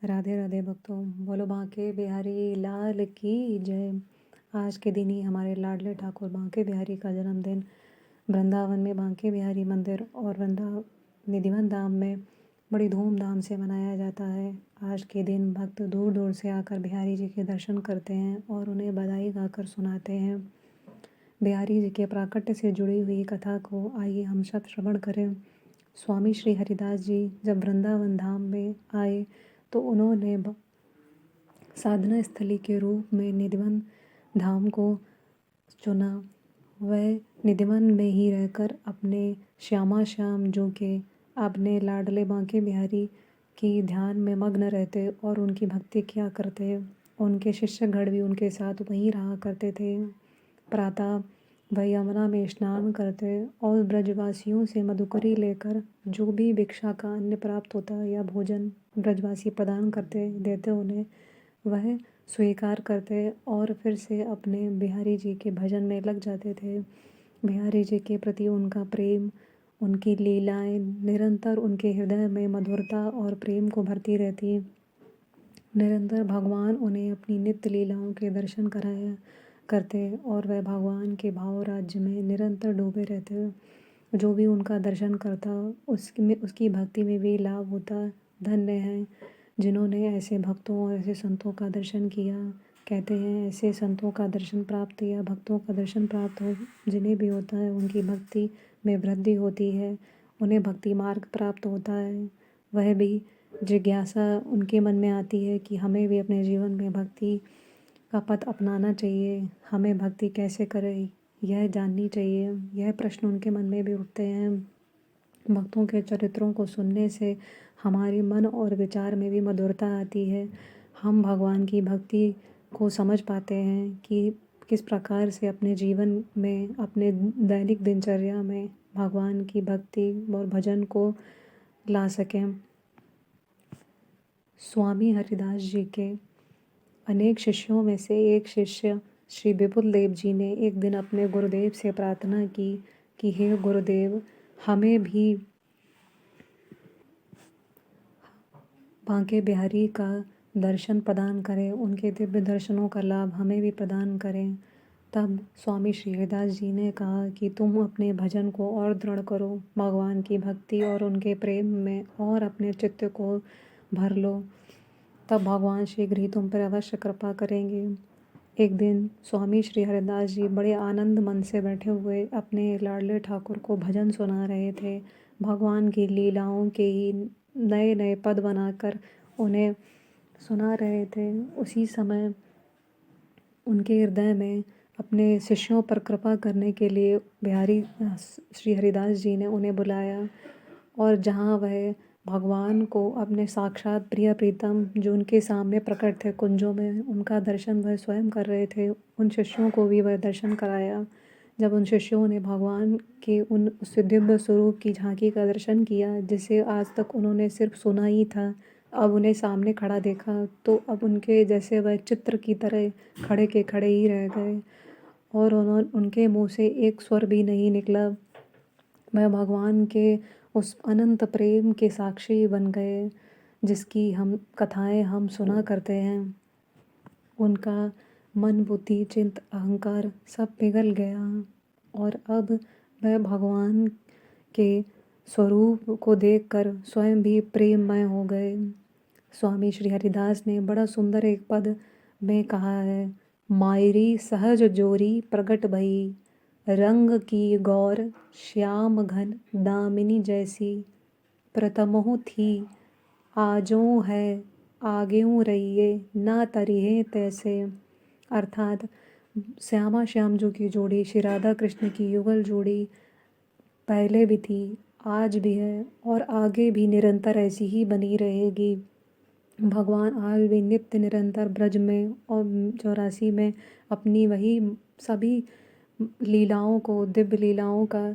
राधे राधे भक्तों, बोलो बांके बिहारी लाल की जय। आज के दिन ही हमारे लाडले ठाकुर बांके बिहारी का जन्मदिन वृंदावन में बांके बिहारी मंदिर और निधिवन धाम में बड़ी धूमधाम से मनाया जाता है। आज के दिन भक्त दूर दूर से आकर बिहारी जी के दर्शन करते हैं और उन्हें बधाई गाकर सुनाते हैं। बिहारी जी के प्राकट्य से जुड़ी हुई कथा को आइए हम सब श्रवण करें। स्वामी श्री हरिदास जी जब वृंदावन धाम में आए तो उन्होंने साधना स्थली के रूप में निधिवन धाम को चुना। वह निधिवन में ही रहकर अपने श्यामा श्याम जो के अपने लाडले बांके बिहारी की ध्यान में मग्न रहते और उनकी भक्ति किया करते। उनके शिष्यगण भी उनके साथ वहीं रहा करते थे। प्रातः वह यमुना में स्नान करते और ब्रजवासियों से मधुकरी लेकर जो भी भिक्षा का अन्न प्राप्त होता या भोजन ब्रजवासी प्रदान करते देते उन्हें वह स्वीकार करते और फिर से अपने बिहारी जी के भजन में लग जाते थे। बिहारी जी के प्रति उनका प्रेम, उनकी लीलाएं निरंतर उनके हृदय में मधुरता और प्रेम को भरती रहती। निरंतर भगवान उन्हें अपनी नित्य लीलाओं के दर्शन कराया करते और वह भगवान के भाव राज्य में निरंतर डूबे रहते। जो भी उनका दर्शन करता उसकी भक्ति में भी लाभ होता। धन्य हैं जिन्होंने ऐसे भक्तों और ऐसे संतों का दर्शन किया। कहते हैं ऐसे संतों का दर्शन प्राप्त या भक्तों का दर्शन प्राप्त हो जिन्हें भी होता है उनकी भक्ति में वृद्धि होती है, उन्हें भक्ति मार्ग प्राप्त होता है। वह भी जिज्ञासा उनके मन में आती है कि हमें भी अपने जीवन में भक्ति का पथ अपनाना चाहिए। हमें भक्ति कैसे करें यह जाननी चाहिए। यह प्रश्न उनके मन में भी उठते हैं। भक्तों के चरित्रों को सुनने से हमारे मन और विचार में भी मधुरता आती है। हम भगवान की भक्ति को समझ पाते हैं कि किस प्रकार से अपने जीवन में अपने दैनिक दिनचर्या में भगवान की भक्ति और भजन को ला सकें। स्वामी हरिदास जी के अनेक शिष्यों में से एक शिष्य श्री विपुल देव जी ने एक दिन अपने गुरुदेव से प्रार्थना की कि हे गुरुदेव, हमें भी बांके बिहारी का दर्शन प्रदान करें, उनके दिव्य दर्शनों का लाभ हमें भी प्रदान करें। तब स्वामी श्री हरिदास जी ने कहा कि तुम अपने भजन को और दृढ़ करो, भगवान की भक्ति और उनके प्रेम में और अपने चित्त को भर लो, तब भगवान शीघ्र ही तुम पर अवश्य कृपा करेंगे। एक दिन स्वामी श्री हरिदास जी बड़े आनंद मन से बैठे हुए अपने लाडले ठाकुर को भजन सुना रहे थे। भगवान की लीलाओं के ही नए नए पद बनाकर उन्हें सुना रहे थे। उसी समय उनके हृदय में अपने शिष्यों पर कृपा करने के लिए बिहारी श्री हरिदास जी ने उन्हें बुलाया और जहाँ वह भगवान को अपने साक्षात प्रिय प्रीतम जो उनके सामने प्रकट थे कुंजों में, उनका दर्शन वह स्वयं कर रहे थे, उन शिष्यों को भी वह दर्शन कराया। जब उन शिष्यों ने भगवान के उस दिव्य स्वरूप की झांकी का दर्शन किया जिसे आज तक उन्होंने सिर्फ सुना ही था, अब उन्हें सामने खड़ा देखा तो अब उनके जैसे वह चित्र की तरह खड़े के खड़े ही रह गए और उनके मुँह से एक स्वर भी नहीं निकला। वह भगवान के उस अनंत प्रेम के साक्षी बन गए जिसकी हम कथाएं हम सुना करते हैं। उनका मन बुद्धि चिंत अहंकार सब पिघल गया और अब वह भगवान के स्वरूप को देखकर स्वयं भी प्रेममय हो गए। स्वामी श्री हरिदास ने बड़ा सुंदर एक पद में कहा है, मायरी सहज जोरी प्रगट भई, रंग की गौर श्याम घन दामिनी जैसी, प्रथमहु थी आजों है आगेऊँ रहिए ना तरिहे तैसे। अर्थात श्यामा श्याम जो की जोड़ी श्री राधा कृष्ण की युगल जोड़ी पहले भी थी, आज भी है और आगे भी निरंतर ऐसी ही बनी रहेगी। भगवान आज भी नित्य निरंतर ब्रज में और 84 में अपनी वही सभी लीलाओं को, दिव्य लीलाओं का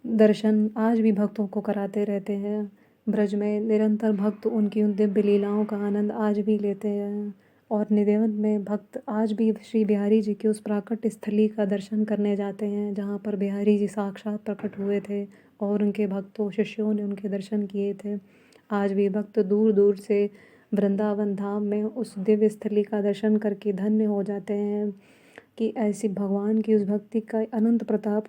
दर्शन आज भी भक्तों को कराते रहते हैं। ब्रज में निरंतर भक्त उनकी उन दिव्य लीलाओं का आनंद आज भी लेते हैं और निधिवन में भक्त आज भी श्री बिहारी जी की उस प्राकट्य स्थली का दर्शन करने जाते हैं जहाँ पर बिहारी जी साक्षात प्रकट हुए थे और उनके भक्तों शिष्यों ने उनके दर्शन किए थे। आज भी भक्त दूर दूर से वृंदावन धाम में उस दिव्य स्थली का दर्शन करके धन्य हो जाते हैं कि ऐसी भगवान की उस भक्ति का अनंत प्रताप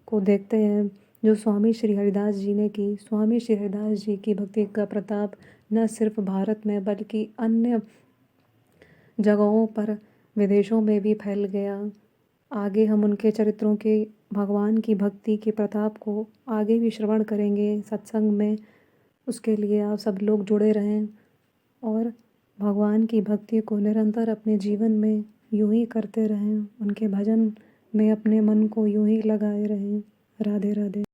को देखते हैं जो स्वामी श्री हरिदास जी ने की। स्वामी श्री हरिदास जी की भक्ति का प्रताप न सिर्फ भारत में बल्कि अन्य जगहों पर विदेशों में भी फैल गया। आगे हम उनके चरित्रों के भगवान की भक्ति के प्रताप को आगे भी श्रवण करेंगे सत्संग में। उसके लिए आप सब लोग जुड़े रहें और भगवान की भक्ति को निरंतर अपने जीवन में यूं ही करते रहें, उनके भजन में अपने मन को यूं ही लगाए रहें। राधे राधे।